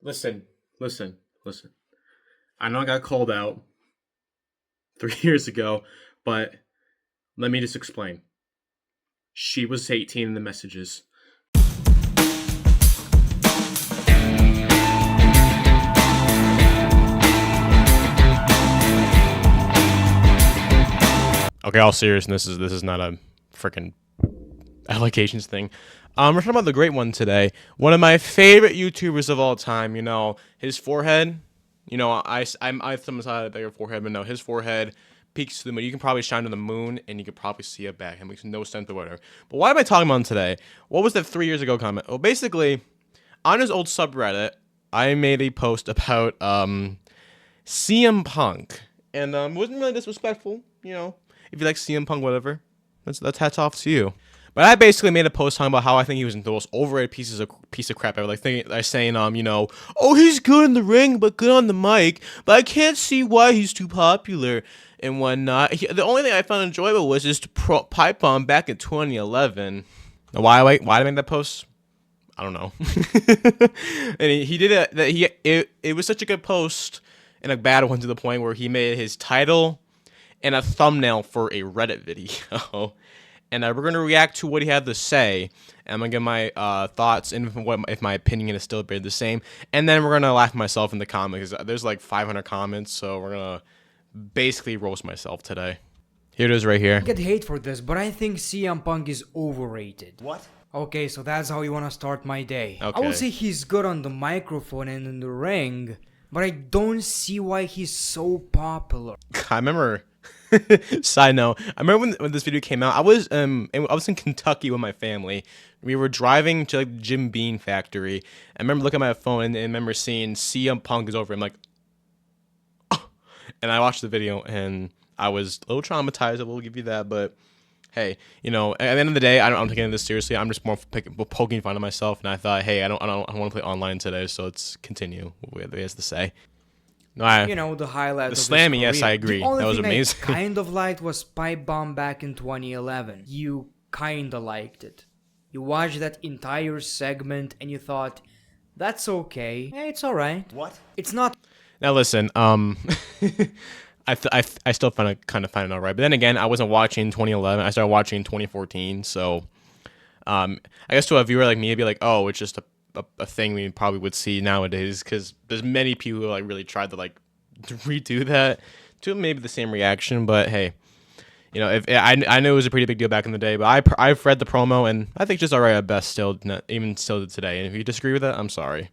Listen, listen. I know I got called out 3 years ago, but let me just explain. She was 18 in the messages. Okay, all seriousness, this is not a freaking allegations thing. We're talking about the great one today. One of my favorite YouTubers of all time. You know, his forehead. You know, I sometimes had a bigger forehead, but no, his forehead peaks to the moon. You can probably shine to the moon, and you can probably see it back. It makes no sense or whatever. But why am I talking about him today? What was that 3 years ago comment? Well, basically, on his old subreddit, I made a post about CM Punk, and it wasn't really disrespectful. You know, if you like CM Punk, whatever, that's hats off to you. But I basically made a post talking about how I think he was the most overrated piece of crap ever. Like saying, you know, oh, he's good in the ring, but good on the mic. But I can't see why he's too popular and whatnot. The only thing I found enjoyable was just pipe bomb back in 2011. Now, why did I make that post? I don't know. And he did it. It was such a good post and a bad one to the point where he made his title and a thumbnail for a Reddit video. And we're going to react to what he had to say. And I'm going to give my thoughts and if my opinion is still the same. And then we're going to laugh at myself in the comments. There's like 500 comments, so we're going to basically roast myself today. Here it is right here. I get hate for this, but I think CM Punk is overrated. What? Okay, so that's how you want to start my day. Okay. I would say he's good on the microphone and in the ring, but I don't see why he's so popular. I remember... Side note, I remember when this video came out, I was in Kentucky with my family. We were driving to like Jim Beam factory. I remember looking at my phone and remember seeing CM Punk is over. I'm like, oh. And I watched the video and I was a little traumatized. I will give you that, but hey, you know, at the end of the day, I'm taking this seriously. I'm just more poking fun at myself, and I thought, hey, I don't want to play online today, so let's continue what he has to say. No, You know, the highlight the of his slammy, yes, career. I agree. The only That was thing amazing. I kind of liked was Pipe Bomb back in 2011. You kinda liked it. You watched that entire segment and you thought, that's okay. Yeah, it's alright. What? It's not. Now listen, I still find it alright. But then again, I wasn't watching 2011. I started watching 2014. So, I guess to a viewer like me, it'd be like, oh, it's just a thing we probably would see nowadays, because there's many people who like really tried to like to redo that to maybe the same reaction. But hey, you know, if I know it was a pretty big deal back in the day, but I've read the promo and I think it's just alright at best still, even still today. And if you disagree with that, I'm sorry.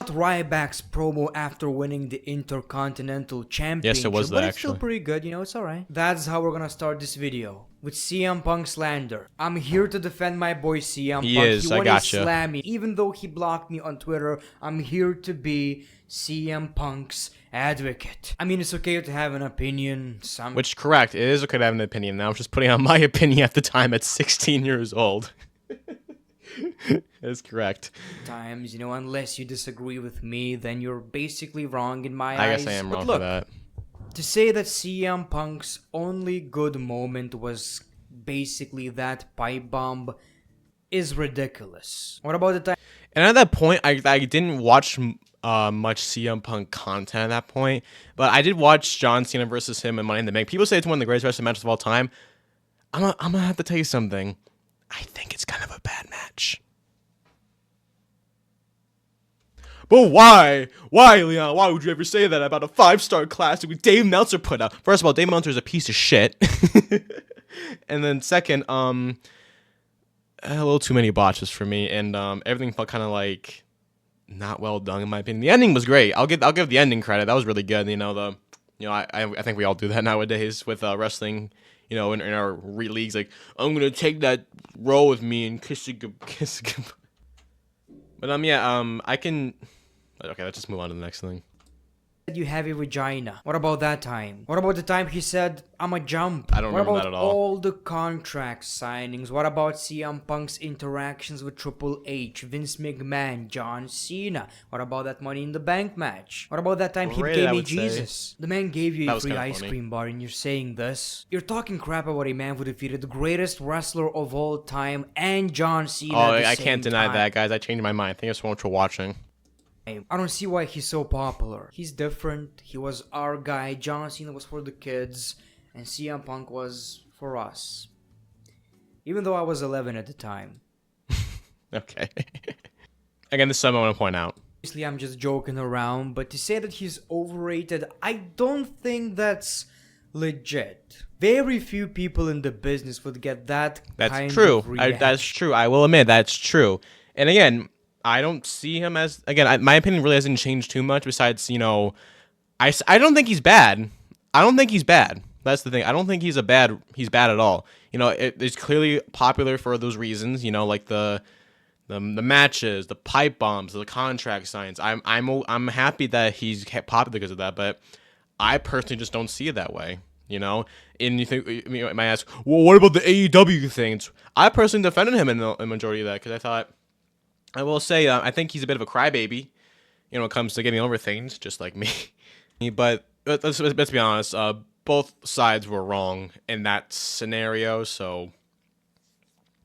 Ryback's promo after winning the Intercontinental Championship. Yes, it was that, but it's actually. still pretty good, you know, it's alright. That's how we're gonna start this video. With CM Punk slander. I'm here to defend my boy CM He Punk. is, He I won gotcha. his Slammy. Even though he blocked me on Twitter, I'm here to be CM Punk's advocate. I mean, it's okay to have an opinion. Which, correct, it is okay to have an opinion. Now I'm just putting out my opinion at the time at 16 years old. That's correct. Sometimes, you know, unless you disagree with me, then you're basically wrong in my I eyes. guess I am But wrong look, for that. to say that CM Punk's only good moment was basically that pipe bomb is ridiculous. What about the time? And at that point, I didn't watch much CM Punk content at that point, but I did watch John Cena versus him and Money in the Bank. People say it's one of the greatest wrestling matches of all time. I'm gonna have to tell you something. I think it's kind of a bad match. But why? Why, Leon? Why would you ever say that about a 5-star classic with Dave Meltzer put out? First of all, Dave Meltzer is a piece of shit. And then second, a little too many botches for me, and everything felt kind of like not well done in my opinion. The ending was great. I'll give the ending credit. That was really good. You know, I think we all do that nowadays with wrestling. You know, in our leagues, like, I'm gonna take that role with me and kiss it. But yeah, I can. Okay, let's just move on to the next thing. You have a vagina. What about that time? What about the time he said, I'm a jump? I don't remember What that about at all. all the contract signings? What about CM Punk's interactions with Triple H, Vince McMahon, John Cena? What about that Money in the Bank match? What about that time he Overrated, gave I me would say. Jesus? The man gave you That a was free kinda ice funny. cream bar and you're saying this? You're talking crap about a man who defeated the greatest wrestler of all time and John Cena Oh, at the I same can't deny time. that, guys. I changed my mind. Thank you so much for watching. I don't see why he's so popular. He's different. He was our guy. John Cena was for the kids, and CM Punk was for us. Even though I was 11 at the time. Okay. Again, this is something I want to point out. Obviously, I'm just joking around, but to say that he's overrated, I don't think that's legit. Very few people in the business would get that kind of reaction. That's true. I will admit that's true. And again, I don't see him as, again, my opinion really hasn't changed too much besides, you know, I don't think he's bad. I don't think he's bad. That's the thing. I don't think he's bad at all. You know, it's clearly popular for those reasons, you know, like the matches, the pipe bombs, the contract signs. I'm happy that he's popular because of that, but I personally just don't see it that way, you know? And you might ask, well, what about the AEW things? I personally defended him in the majority of that because I will say, I think he's a bit of a crybaby, you know, when it comes to getting over things, just like me. But let's be honest, both sides were wrong in that scenario, so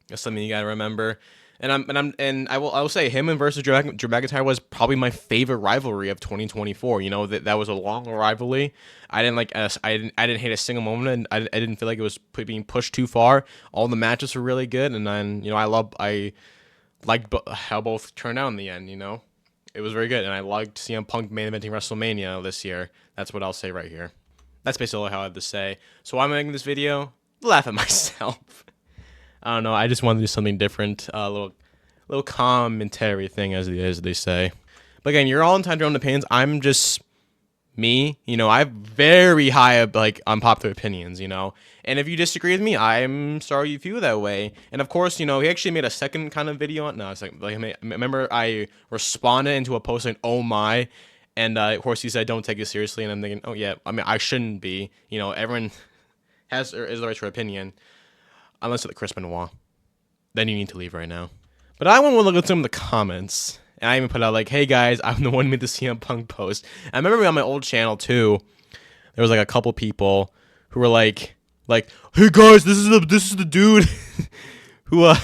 that's something you gotta remember. And I will say him and versus Drew McIntyre was probably my favorite rivalry of 2024. You know, that was a long rivalry. I didn't hate a single moment, and I didn't feel like it was being pushed too far. All the matches were really good, and then, you know, I liked how both turned out in the end. You know, it was very good, and I liked CM Punk main eventing WrestleMania this year. That's what I'll say right here. That's basically how I have to say. So why am I making this video? Laugh at myself. I don't know. I just wanted to do something different, a little commentary thing, as they say. But again, you're all entitled to your own opinions. I'm just me. You know, I have very high unpopular opinions. You know, and if you disagree with me, I'm sorry you feel that way. And of course, you know, he actually made a second kind of video. No, it's like remember I responded into a post saying, "Oh my." And of course, he said, "Don't take it seriously." And I'm thinking, "Oh yeah, I mean, I shouldn't be." You know, everyone is the right to their opinion, unless it's Chris Benoit. Then you need to leave right now. But I want to look at some of the comments, and I even put out like, "Hey guys, I'm the one who made the CM Punk post." I remember on my old channel too, there was like a couple people who were like, "Hey guys, this is the dude who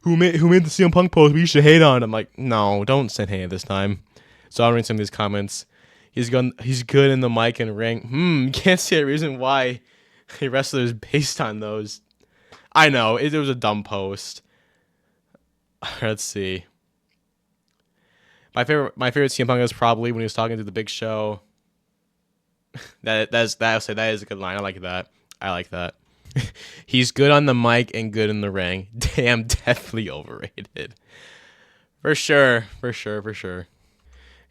who made the CM Punk post. We should hate on." I'm like, no, don't send hate this time. So I'll read some of these comments. He's good in the mic and ring. Can't see a reason why a wrestler is based on those. I know it was a dumb post. Let's see. My favorite CM Punk is probably when he was talking to the Big Show. That is a good line. I like that. He's good on the mic and good in the ring. Damn, definitely overrated. For sure.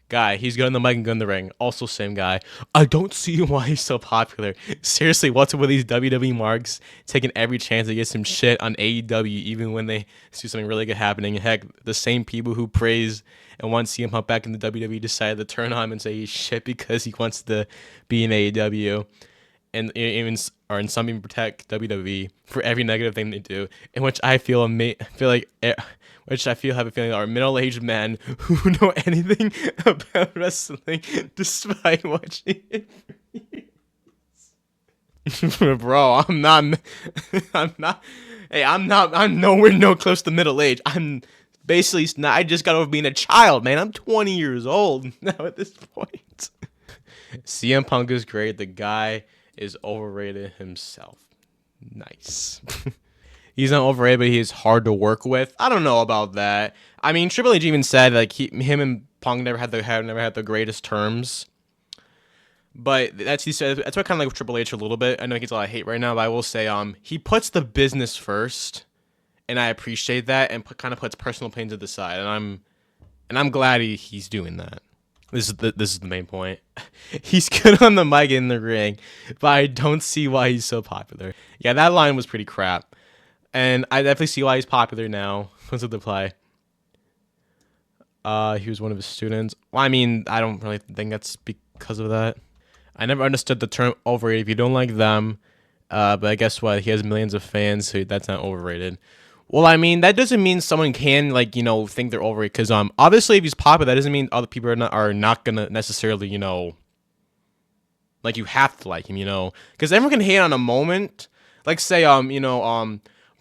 Guy, he's good on the mic and good in the ring. Also same guy. I don't see why he's so popular. Seriously, what's up with these WWE marks taking every chance to get some shit on AEW even when they see something really good happening? Heck, the same people who praise and want CM Punk back in the WWE decided to turn on him and say he's shit because he wants to be in AEW. And even some even protect WWE for every negative thing they do, in which I have a feeling are middle-aged men who know anything about wrestling despite watching it. Bro, I'm nowhere no close to middle age. I'm basically I just got over being a child, man. I'm 20 years old now at this point. CM Punk is great. The guy is overrated himself. Nice. He's not overrated, but he's hard to work with. I don't know about that. I mean, Triple H even said like him and Punk never had the greatest terms. But that's what kind of like with Triple H a little bit. I know he gets a lot of hate right now, but I will say he puts the business first, and I appreciate that, and kind of puts personal pain to the side, and I'm glad he's doing that. This is the main point. He's good on the mic in the ring, but I don't see why he's so popular. Yeah, that line was pretty crap. And I definitely see why he's popular now. What's the play? He was one of his students. Well, I mean, I don't really think that's because of that. I never understood the term overrated. If you don't like them, but guess what? He has millions of fans, so that's not overrated. Well, I mean, that doesn't mean someone can, think they're overrated. Because obviously, if he's popular, that doesn't mean other people are not gonna necessarily, you have to like him, Because everyone can hate on a moment. Like, say,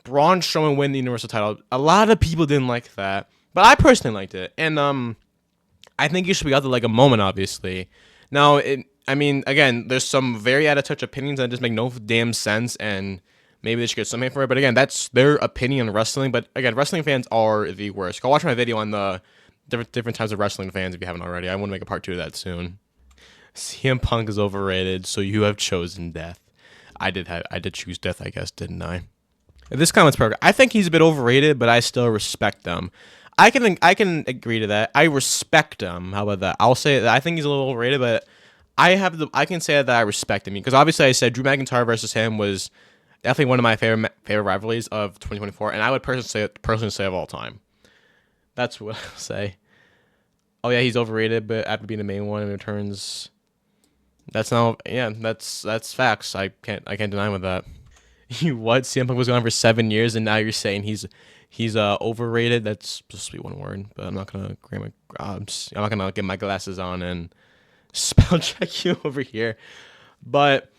Braun Strowman win the Universal title. A lot of people didn't like that. But I personally liked it, and I think you should be out there like a moment, obviously. Now, I mean, again, there's some very out of touch opinions that just make no damn sense, and maybe they should get something for it. But again, that's their opinion on wrestling. But again, wrestling fans are the worst. Go watch my video on the different types of wrestling fans if you haven't already. I want to make a part 2 of that soon. CM Punk is overrated, so you have chosen death. I did choose death, I guess, didn't I? This comment's perfect. I think he's a bit overrated, but I still respect him. I can agree to that. I respect him. How about that? I'll say that I think he's a little overrated, but I can say that I respect him because obviously I said Drew McIntyre versus him was definitely one of my favorite rivalries of 2024, and I would personally say of all time. That's what I'll say. Oh yeah, he's overrated, but after being the main one in returns, that's facts. I can't deny with that. You what? CM Punk was gone for 7 years, and now you're saying he's overrated. That's just to be one word, but I'm not gonna I'm not gonna get my glasses on and spell check you over here. But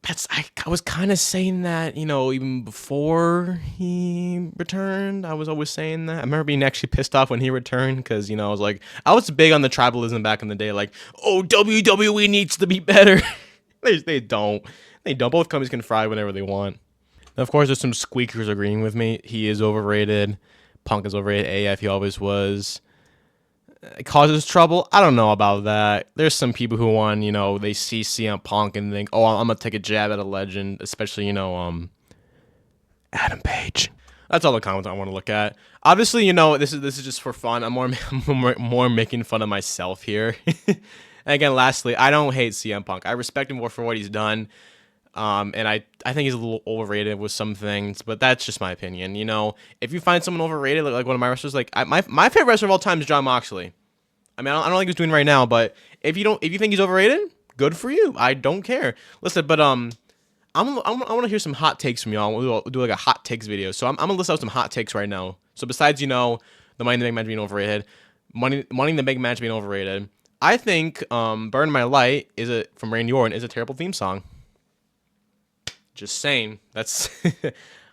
I was kind of saying that, even before he returned. I was always saying that. I remember being actually pissed off when he returned because I was big on the tribalism back in the day. Like, oh, WWE needs to be better. They don't. They don't. Both companies can fry whenever they want. And of course, there's some squeakers agreeing with me. He is overrated. Punk is overrated. AF, he always was. It causes trouble. I don't know about that. There's some people who they see CM Punk and think, oh, I'm gonna take a jab at a legend, especially Adam Page. That's all the comments I want to look at. Obviously, this is just for fun. I'm more making fun of myself here. And again, lastly, I don't hate CM Punk. I respect him more for what he's done. And I think he's a little overrated with some things, but that's just my opinion. If you find someone overrated, like one of my wrestlers, my favorite wrestler of all time is Jon Moxley. I mean, I don't think he's doing right now, but if you think he's overrated, good for you. I don't care. Listen, but I want to hear some hot takes from y'all. We'll do like a hot takes video. So I'm gonna list out some hot takes right now. So besides the Money in the Bank match being overrated, Money in the Bank match being overrated, I think Burn My Light from Randy Orton is a terrible theme song. Just saying. That's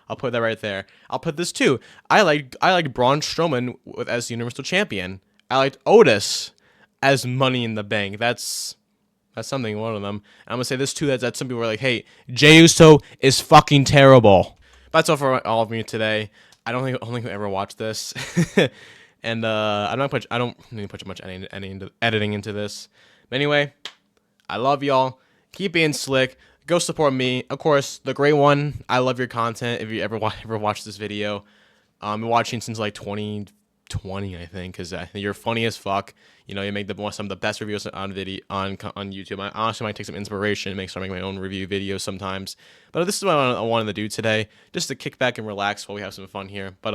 I'll put that right there. I'll put this too. I like Braun Strowman as the Universal Champion. I liked Otis as Money in the Bank. That's something. One of them. I'm gonna say this too. That some people are like, "Hey, Jey Uso is fucking terrible." That's all for all of me today. I don't think I'll ever watch this, and I don't need to put much editing into this. But anyway, I love y'all. Keep being slick. Go support me. Of course, TheGreatOne. I love your content. If you ever watch this video, I've been watching since like 2020, I think, because you're funny as fuck. You make some of the best reviews on YouTube. I honestly might take some inspiration and make my own review videos sometimes. But this is what I wanted to do today, just to kick back and relax while we have some fun here. But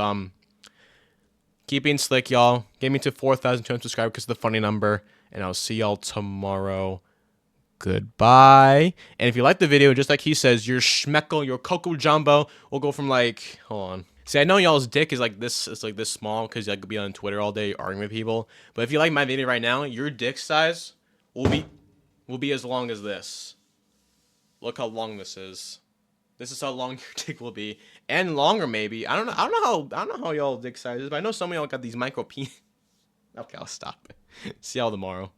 keep being slick, y'all. Get me to 4,200 subscribers because of the funny number, and I'll see y'all tomorrow. Goodbye. And if you like the video, just like he says, your schmeckle, your coco jumbo will go from hold on. See, I know y'all's dick is like this. It's like this small because I could be on Twitter all day arguing with people. But if you like my video right now, your dick size will be as long as this. Look how long this is. This is how long your dick will be, and longer maybe. I don't know how y'all dick size is, but I know some of y'all got these micro penis. Okay, I'll stop. See y'all tomorrow.